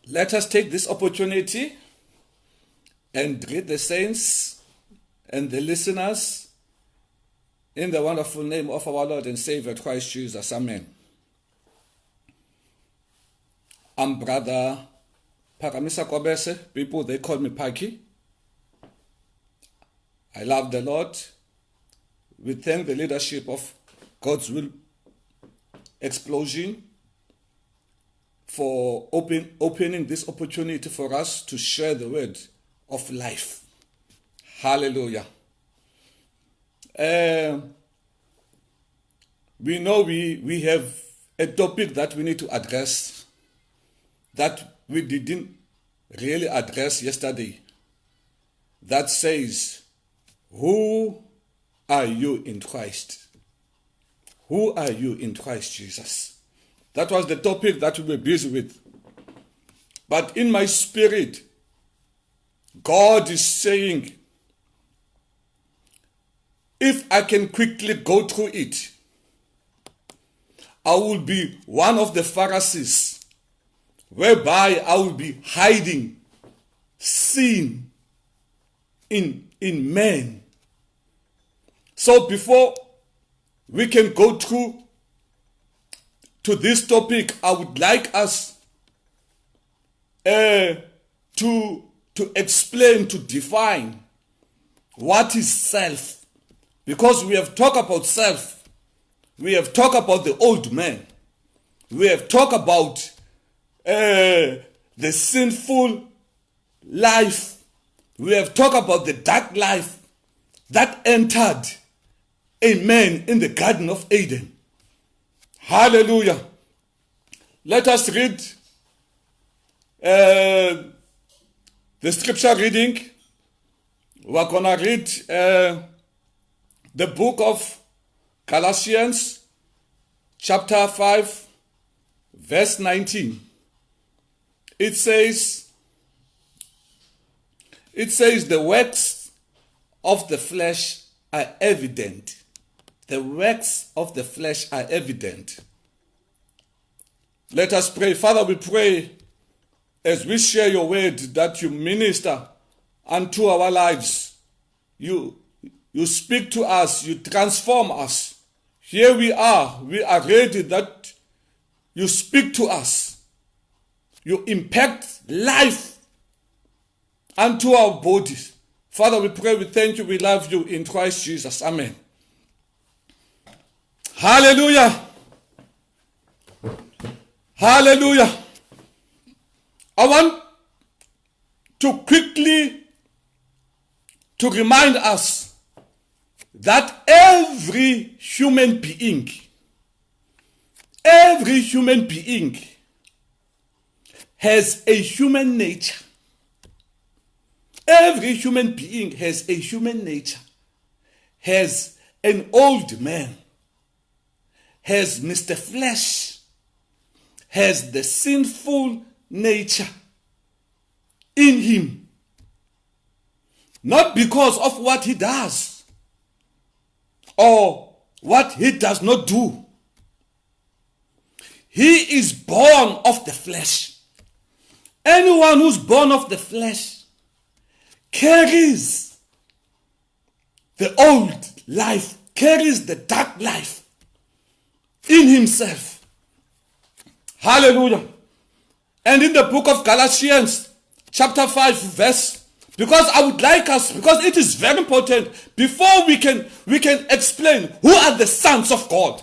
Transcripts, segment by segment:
Let us take this opportunity and greet the saints and the listeners in the wonderful name of our Lord and Savior Christ Jesus. Amen. I'm Brother Kobese. People, they call me Paki. I love the Lord. We thank the leadership of God's Will Explosion for opening this opportunity for us to share the word of life. Hallelujah. We know we have a topic that we need to address that we didn't really address yesterday. That says, who are you in Christ? Who are you in Christ Jesus? That was the topic that we were busy with. But in my spirit, God is saying, if I can quickly go through it, I will be one of the Pharisees, whereby I will be hiding sin in men. So before we can go through to this topic, I would like us to explain, to define what is self. Because we have talked about self. We have talked about the old man. We have talked about the sinful life. We have talked about the dark life that entered a man in the Garden of Eden. Hallelujah. Let us read the scripture reading. We're going to read the book of Galatians, chapter 5, verse 19. It says, the works of the flesh are evident. The works of the flesh are evident. Let us pray. Father, we pray as we share your word that you minister unto our lives. You speak to us. You transform us. Here we are. We are ready that you speak to us. You impact life unto our bodies. Father, we pray, we thank you, we love you in Christ Jesus. Amen. Hallelujah. Hallelujah. I want to quickly to remind us that every human being has a human nature. Every human being has a human nature, has an old man, has Mr. Flesh, has the sinful nature in him. Not because of what he does or what he does not do. He is born of the flesh. Anyone who's born of the flesh carries the old life, carries the dark life in himself. Hallelujah. And in the book of Galatians, chapter 5, verse, because I would like us, because it is very important, before we can explain who are the sons of God.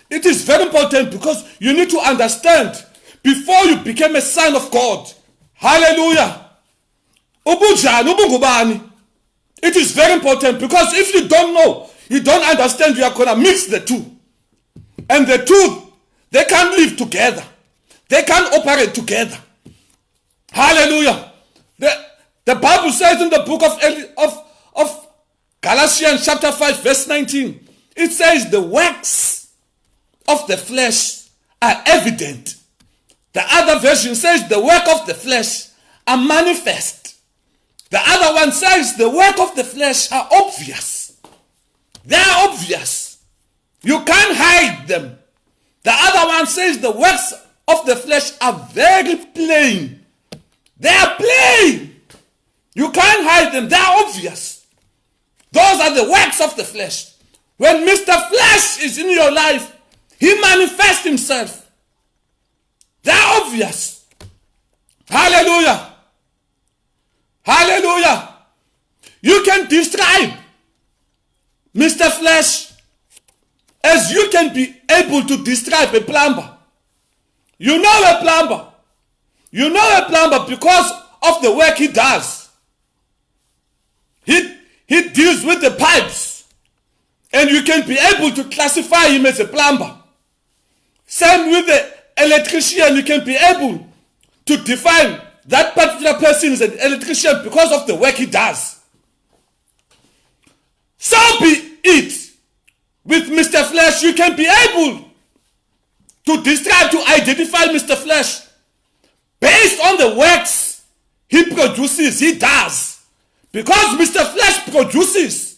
It is very important because you need to understand, before you became a son of God, hallelujah, it is very important, because if you don't know, you don't understand, you are going to mix the two. And the two, they can't live together. They can't operate together. Hallelujah. The Bible says in the book of Galatians chapter 5 verse 19, it says the works of the flesh are evident. The other version says the work of the flesh are manifest. The other one says the work of the flesh are obvious. They are obvious. You can't hide them. The other one says the works of the flesh are very plain They are plain. You can't hide them. They are obvious. Those are the works of the flesh. When Mr. Flesh is in your life, he manifests himself. They are obvious. Hallelujah. Hallelujah. You can describe Mr. Flesh as you can be able to describe a plumber. You know a plumber. You know a plumber because of the work he does. He deals with the pipes. And you can be able to classify him as a plumber. Same with the electrician. You can be able to define that particular person as an electrician because of the work he does. So be it with Mr. Flesh. You can be able to describe, to identify Mr. Flesh based on the works he produces, he does. Because Mr. Flesh produces.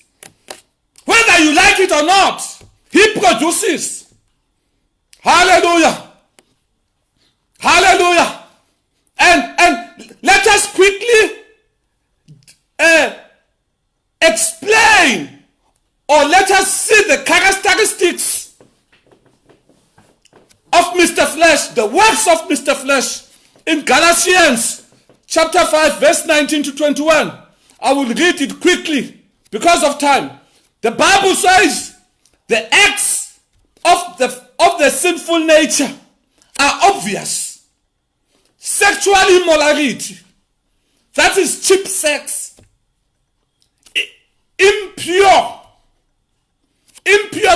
Whether you like it or not, he produces. Hallelujah. Hallelujah. And let us quickly explain, or let us see the characteristics of Mr. Flesh, the works of Mr. Flesh in Galatians chapter 5 verse 19 to 21. I will read it quickly because of time. The Bible says the acts of the sinful nature are obvious. Sexual immorality, that is cheap sex, impure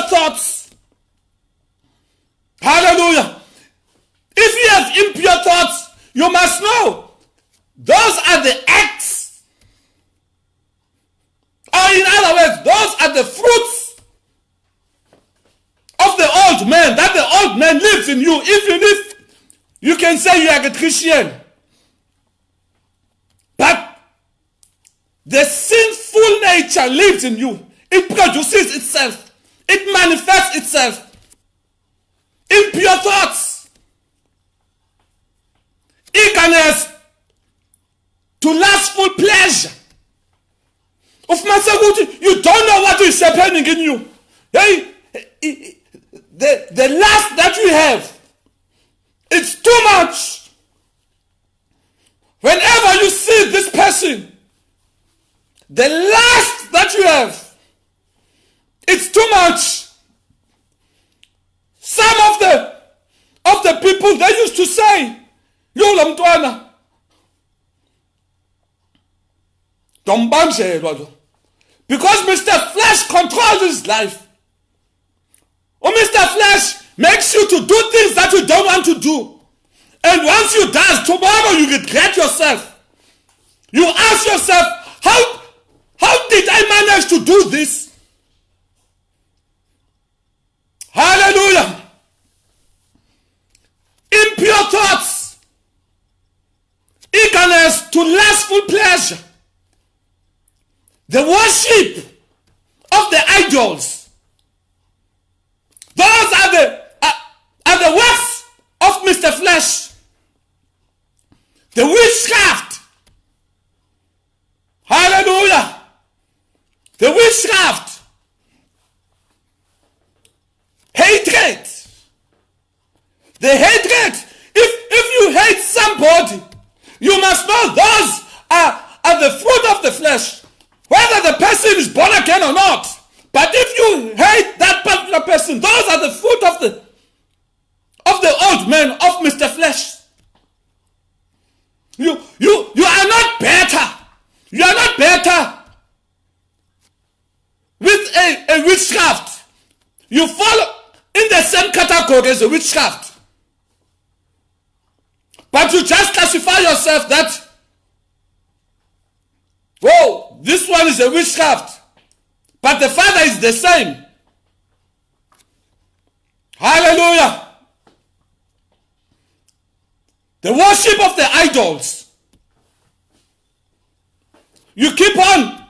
thoughts. Hallelujah. If you have impure thoughts, you must know those are the acts, or in other words, those are the fruits of the old man, that the old man lives in you. Even if you can say you are a Christian, but the sinful nature lives in you. It produces itself. It manifests itself. Impure thoughts, eagerness to lustful pleasure. Of Masaguti, you don't know what is happening in you. Hey, the lust that you have, it's too much. Whenever you see this person, the lust that you have, it's too much. Some of the people, they used to say, Yola mtwana, because Mr. Flesh controls his life. Or Mr. Flesh makes you to do things that you don't want to do. And once you die, tomorrow you regret yourself. You ask yourself, how did I manage to do this? Hallelujah. Impure thoughts, eagerness to lustful pleasure, the worship of the idols. Those are the works of Mr. Flesh. The witchcraft. Hallelujah. The witchcraft. Hatred. The hatred. If you hate somebody, you must know those are the fruit of the flesh. Whether the person is born again or not. But if you hate that particular person, those are the fruit of the old man, of Mr. Flesh. You are not better. You are not better with a witchcraft. You fall in the same category as a witchcraft. But you just classify yourself that, whoa, this one is a witchcraft. But the Father is the same. Hallelujah. The worship of the idols. You keep on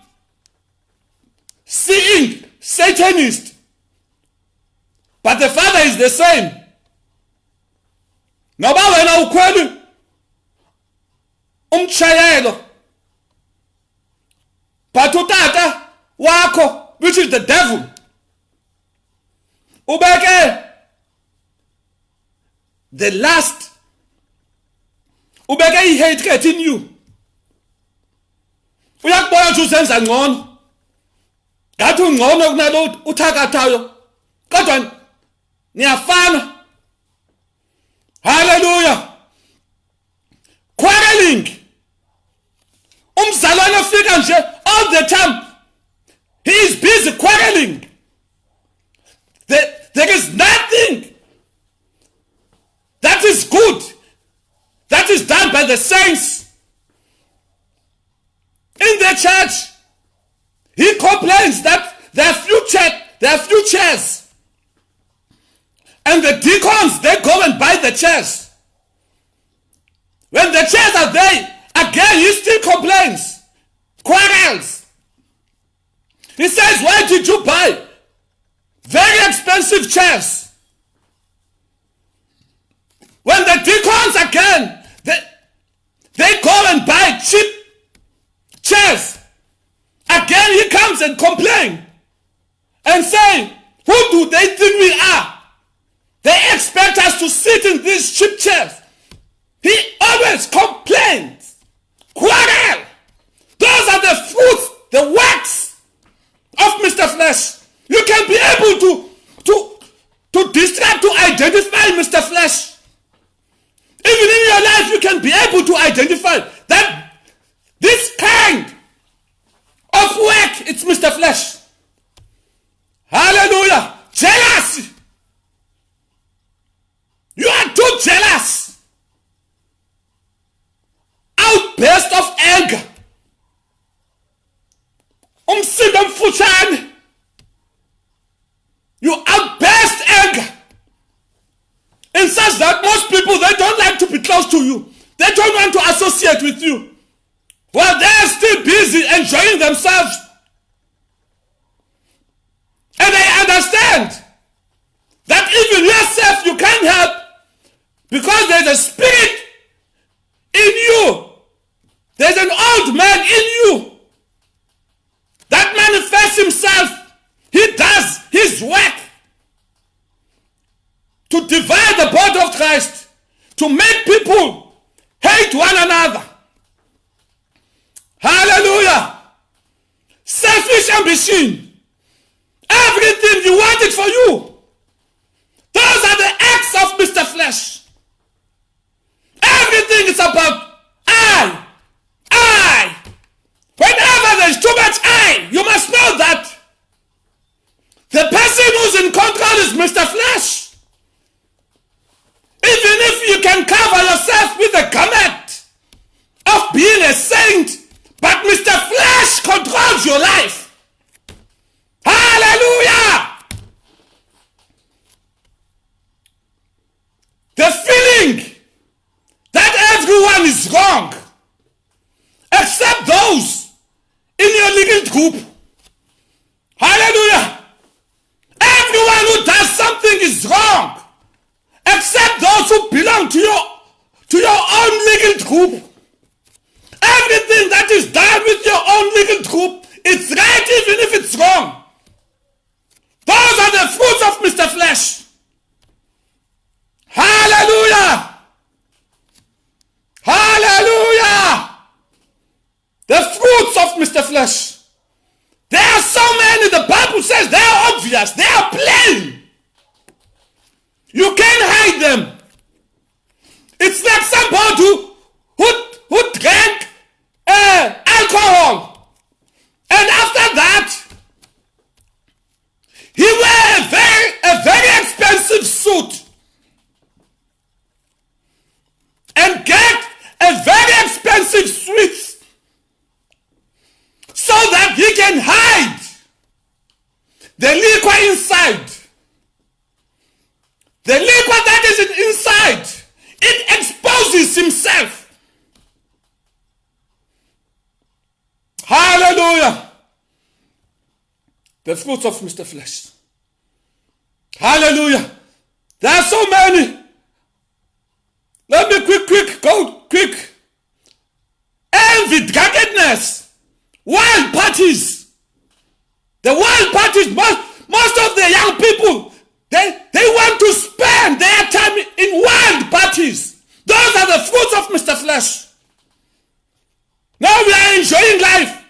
seeing Satanist. But the Father is the same. Ngoba wena ukhwela umtshayelo. But utata wakho, which is the devil, ubeke the last, ubeke i-hatred in you. Uyakubona nje uzenza ngcono, ngathi ungcono kunalo uthakathayo, kodwa niyafana. Hallelujah. Quarreling. Umzalwane ofika nje all the time, he is busy quarreling. There is nothing that is good that is done by the saints in the church. He complains that there are few chairs, and the deacons, they go and buy the chairs. When the chairs are there, again he still complains, quarrels. He says, why did you buy very expensive chairs? When the deacons again, they go and buy cheap chairs, again he comes and complains and say, who do they think we are? They expect us to sit in these cheap chairs. He always complains, quarrel. Those are the fruits, the works of Mr. Flesh. You can be able to describe, to identify Mr. Flesh. Even in your life, you can be able to identify that this kind of work, it's Mr. Flesh. Hallelujah. Jealousy. You are too jealous. Outburst of anger. Umsindo mfutshane. You outburst anger. In such that most people, they don't like to be close to you. They don't want to associate with you. While they are still busy enjoying themselves. And they understand that even yourself you can't help, because there's a spirit in you. There's an old man in you that manifests himself. He does his work to divide the body of Christ, to make people hate one another. Hallelujah. Selfish ambition. Everything you want it for you. Those are the acts of Mr. Flesh. Everything is about I. Whenever there's too much I, you must know that the person who's in control is Mr. Flesh. Even if you can cover yourself with a garment of being a saint, but Mr. Flesh controls your life. Hallelujah! The feeling that everyone is wrong, except those in your legal group. Hallelujah! Everyone who does something is wrong, except those who belong to your own legal group. Everything that is done with your own legal group, it's right even if it's wrong. Those are the fruits of Mr. Flesh. Hallelujah! Hallelujah! The fruits of Mr. Flesh. There are so many, the Bible says they are obvious, they are plain. You can't hide them. It's like somebody who drank alcohol, and after that he wear a very expensive suit and get a very expensive sweets so that he can hide the liquor inside. The liquor that is inside, it exposes himself. Hallelujah. The fruits of Mr. Flesh. Hallelujah. There are so many. Let me go quick. parties. The wild parties, most of the young people, they want to spend their time in wild parties. Those are the fruits of Mr. Flesh. Now we are enjoying life.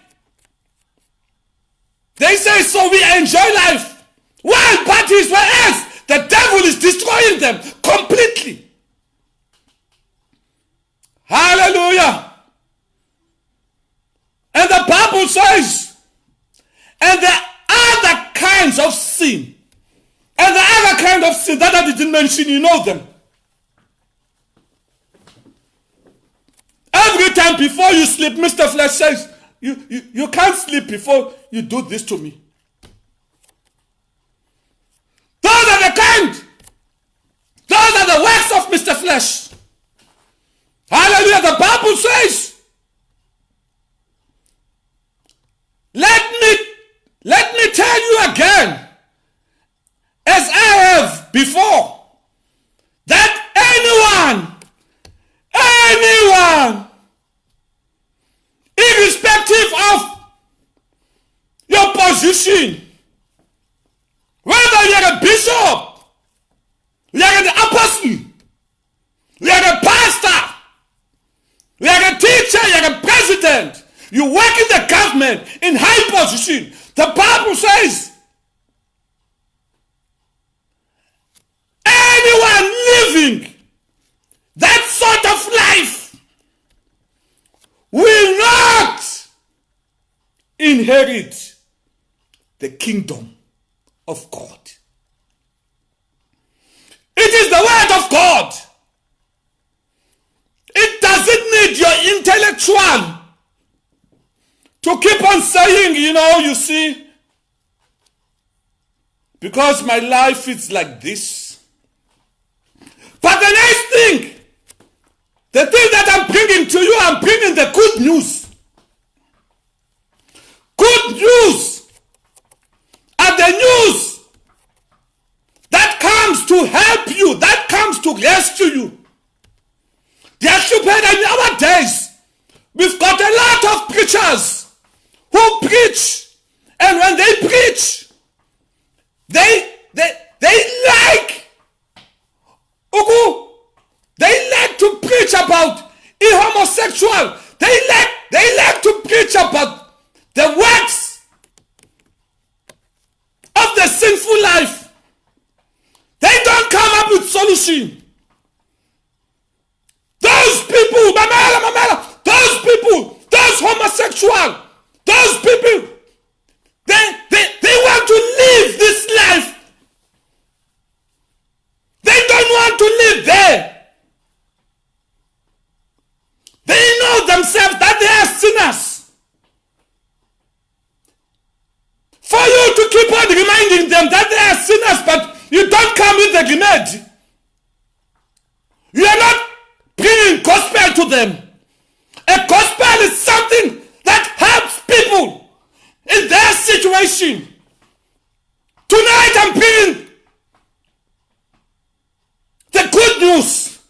They say so, we enjoy life. Wild parties, whereas the devil is destroying them completely. Hallelujah. And the Bible says, and the other kinds of sin, and the other kind of sin that I didn't mention, you know them. Every time before you sleep, Mr. Flesh says, you can't sleep before you do this to me. Those are the works of Mr. Flesh. Hallelujah. The Bible says, let me tell you again, as I have before, that anyone, irrespective of your position, whether you're a bishop, you're an apostle, you're a pastor, you're a teacher, you're a president, you work in the government in high position, the Bible says, anyone living that sort of life will not inherit the kingdom of God. It is the word of God. It doesn't need your intellectual to keep on saying, you see, because my life is like this. But the next thing, the thing that I'm bringing to you, I'm bringing the good news. Good news are the news that comes to help you, that comes to rescue you. Dear stupid, in our days, we've got a lot of preachers who preach, and when they preach, they like to preach about homosexual. They like to preach about the works of the sinful life. They don't come up with solution. Those people, those people, those homosexual, those people, they want to live this life. They don't want to live there. They know themselves that they are sinners. For you to keep on reminding them that they are sinners, but you don't come with the remedy. You are not bringing gospel to them. A gospel is something that helps people in their situation. Tonight I'm bringing the good news.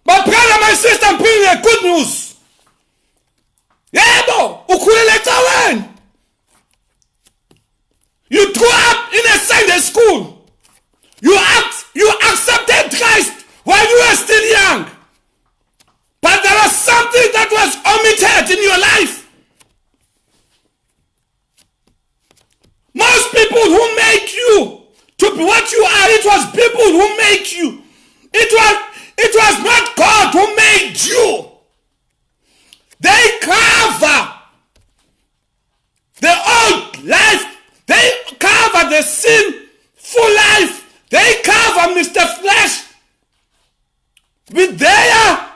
My brother, my sister, I'm bringing the good news. Yebo, ukhulele when you grew up in a Sunday school. You accepted Christ while you were still young. But there was something that was omitted in your life. Most people who make you to be what you are, it was people who make you. It was not God who made you. They cover the old life. They cover the sinful life. They cover Mr. Flesh with their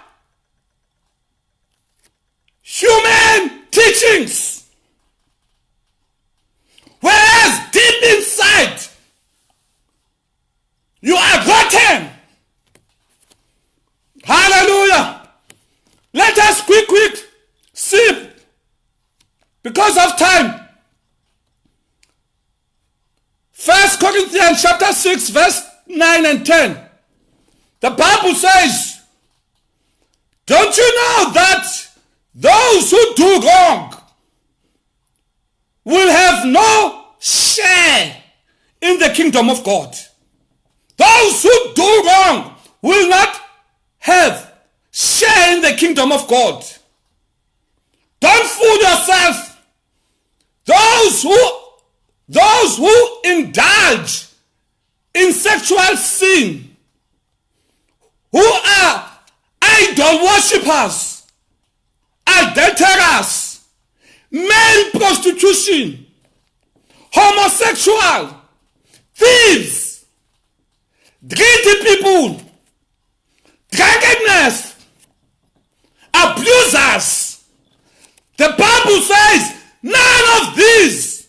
human teachings. Whereas deep inside, you are rotten. Hallelujah. Let us quick see, because of time. 1 Corinthians chapter 6 verse 9 and 10. The Bible says, don't you know that those who do wrong will have no share in the kingdom of God. Those who do wrong will not have share in the kingdom of God. Don't fool yourself. Those who indulge in sexual sin, who are idol worshippers, adulterers, male prostitution, homosexual, thieves, greedy people, drunkenness, abusers. The Bible says none of these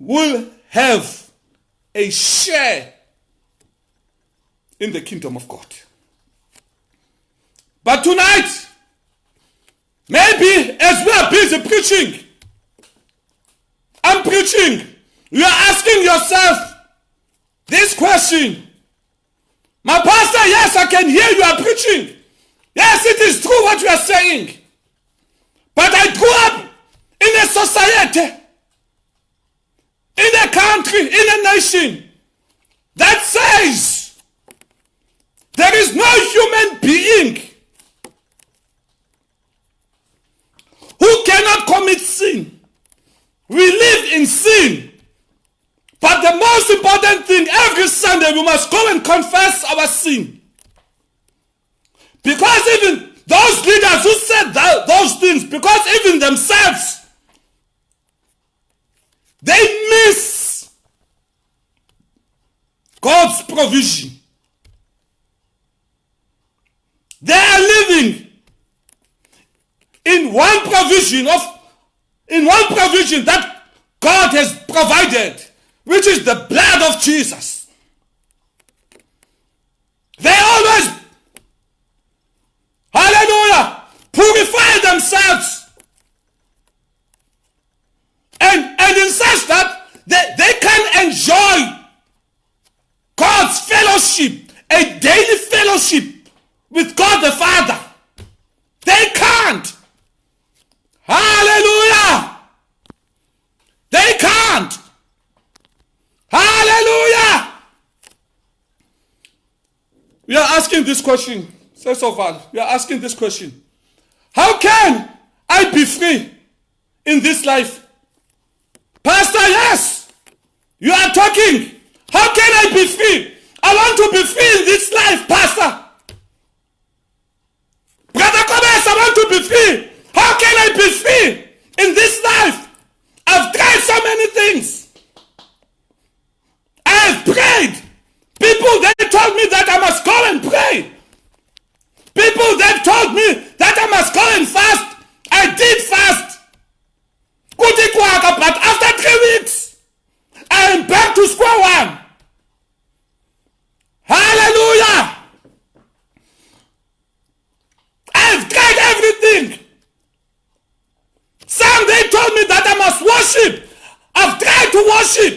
will have a share in the kingdom of God. But tonight, maybe as we are busy preaching, I'm preaching, you are asking yourself this question. My pastor, yes, I can hear you are preaching. Yes, it is true what you are saying. But I grew up in a society, in a country, in a nation that says there is no human being who cannot commit sin. We live in sin. But the most important thing, every Sunday we must go and confess our sin. Because even those leaders who said those things, because even themselves, they miss God's provision. They are living in one provision that God has provided, which is the blood of Jesus. They always, hallelujah, purify themselves. And in such that they can enjoy God's fellowship, a daily fellowship with God the Father. They can't. Hallelujah. They can't. Hallelujah. We are asking this question. Say so far. We are asking this question. How can I be free in this life? Pastor, yes. You are talking. How can I be free? I want to be free in this life, Pastor. Brother Kobese, I want to be free. How can I be free in this life? I've tried so many things. I've prayed. People, they told me that I must go and pray. People, they told me that I must go and fast. I did fast. But after 3 weeks, I am back to square one. Hallelujah. I've tried everything. Some, they told me that I must worship. I've tried to worship.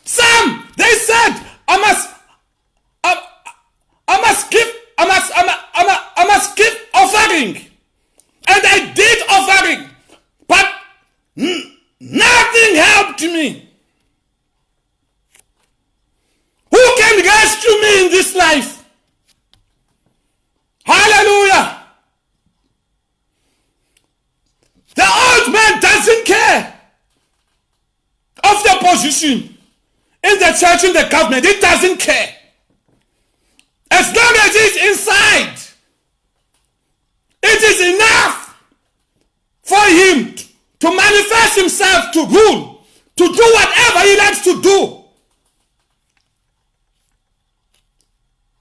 Some, they said I must give offering. And I did offering. But nothing helped me. Who can rescue me in this life? Hallelujah. The old man doesn't care of the position in the church, in the government. He doesn't care. As long as he's inside, it is enough for him to manifest himself, to rule, to do whatever he likes to do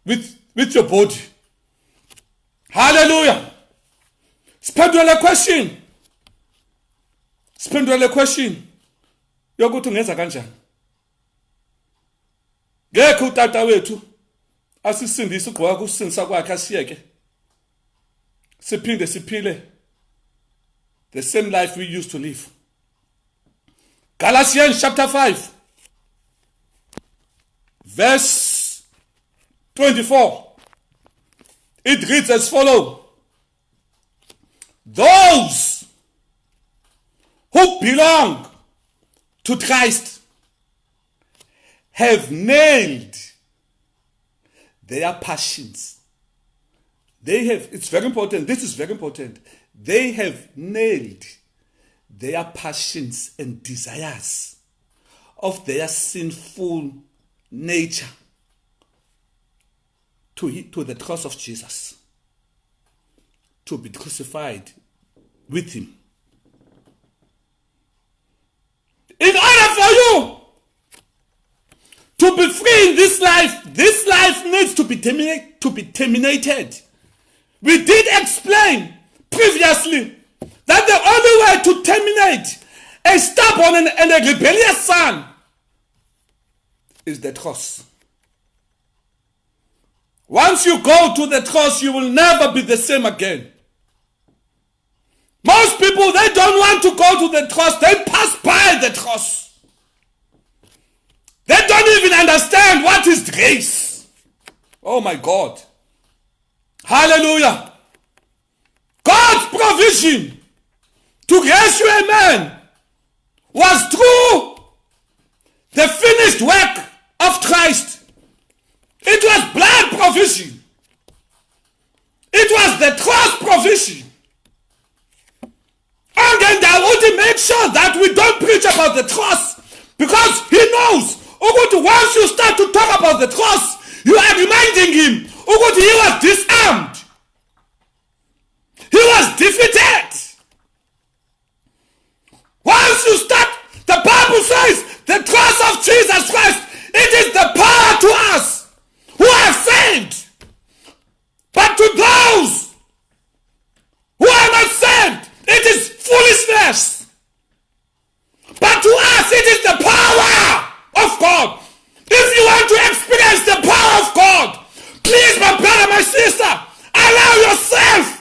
with your body. Hallelujah. Spendwele question. Spendwele question. Yokuthi ungenza kanjani? Ngeke utata wethu asisindise ugqoka kusindisa kwakhe asiyeke. Siphinde siphile the same life we used to live. Galatians chapter 5 verse 24. It reads as follows. Those who belong to Christ have nailed their passions. They have, it's very important, this is very important. They have nailed their passions and desires of their sinful nature to the cross of Jesus, to be crucified with him. In order for you to be free in this life needs to be terminated. We did explain previously that the only way to terminate a stubborn and a rebellious son is the cross. Once you go to the cross, you will never be the same again. Most people, they don't want to go to the cross. They pass by the cross. They don't even understand what is grace. Oh my God. Hallelujah. God's provision to rescue a man was through the finished work of Christ. It was blood provision. It was the cross provision. And then I want to make sure that we don't preach about the cross, because he knows, once you start to talk about the cross, you are reminding him, he was disarmed. He was defeated. Once you start, the Bible says, the cross of Jesus Christ, it is the power to us who are saved. But to those who are not saved, it is foolishness. But to us, it is the power of God. If you want to experience the power of God, please, my brother, my sister, allow yourself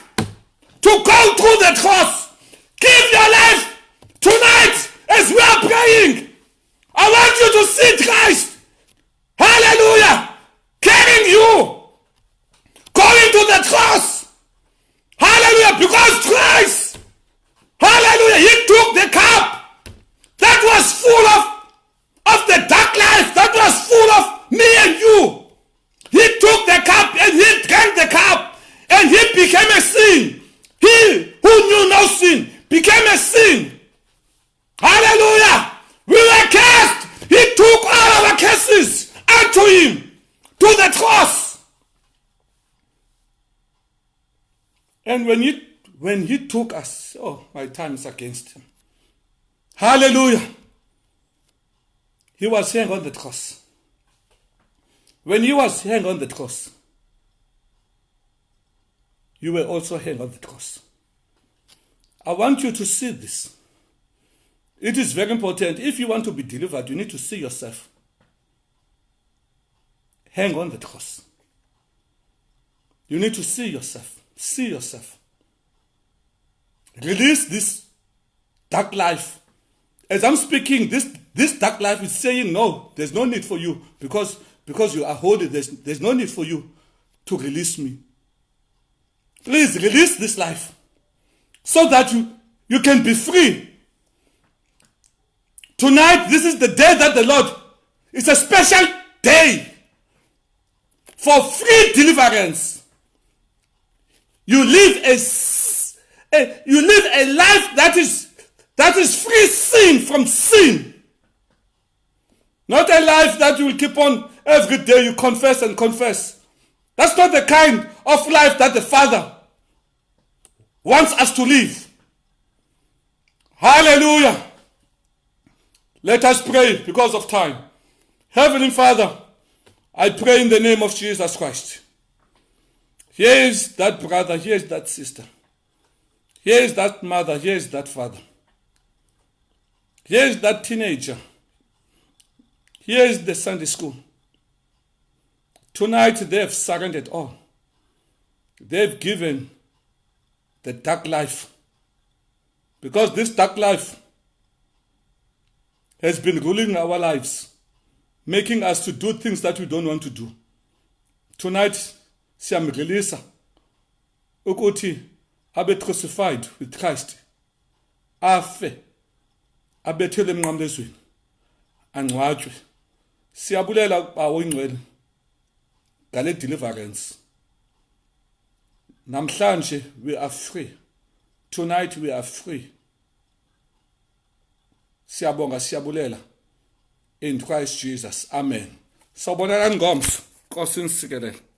to go through the cross. Give your life tonight as we are praying. I want you to see Christ. Hallelujah. Carrying you. Going to the cross. Hallelujah. Because Christ, hallelujah, he took the cup that was full of the dark life, that was full of me and you. He took the cup and he drank the cup and he became a sin. He who knew no sin became a sin. Hallelujah. We were cursed. He took all our curses unto him to the cross. And when he took us, oh, my time is against him. Hallelujah. He was hanging on the cross. When he was hanging on the cross, you were also hanging on the cross. I want you to see this. It is very important. If you want to be delivered, you need to see yourself. Hang on the cross. You need to see yourself. See yourself. Release this dark life. As I'm speaking, this dark life is saying, no, there's no need for you. Because you are holy, there's no need for you to release me. Please release this life so that you can be free. Tonight, this is the day that the Lord, it's a special day for free deliverance. You live a life that is free from sin. Not a life that you will keep on every day you confess and confess. That's not the kind of life that the Father wants us to live. Hallelujah. Let us pray because of time. Heavenly Father, I pray in the name of Jesus Christ. Here is that brother, here is that sister. Here is that mother, here is that father. Here is that teenager. Here is the Sunday school. Tonight they have surrendered all. They've given the dark life. Because this dark life has been ruling our lives, making us to do things that we don't want to do. Tonight, siyamreleasa ukuthi abe crucified with Christ, afe abethele emnqamlezweni angcwatshwe. Siyabulela bawo ingcwele ngale deliverance. Namhlanje we are free. Tonight we are free. Siyabonga siyabulela in Christ Jesus. Amen. Sawubonana ngomso. Nkosi nisikelele.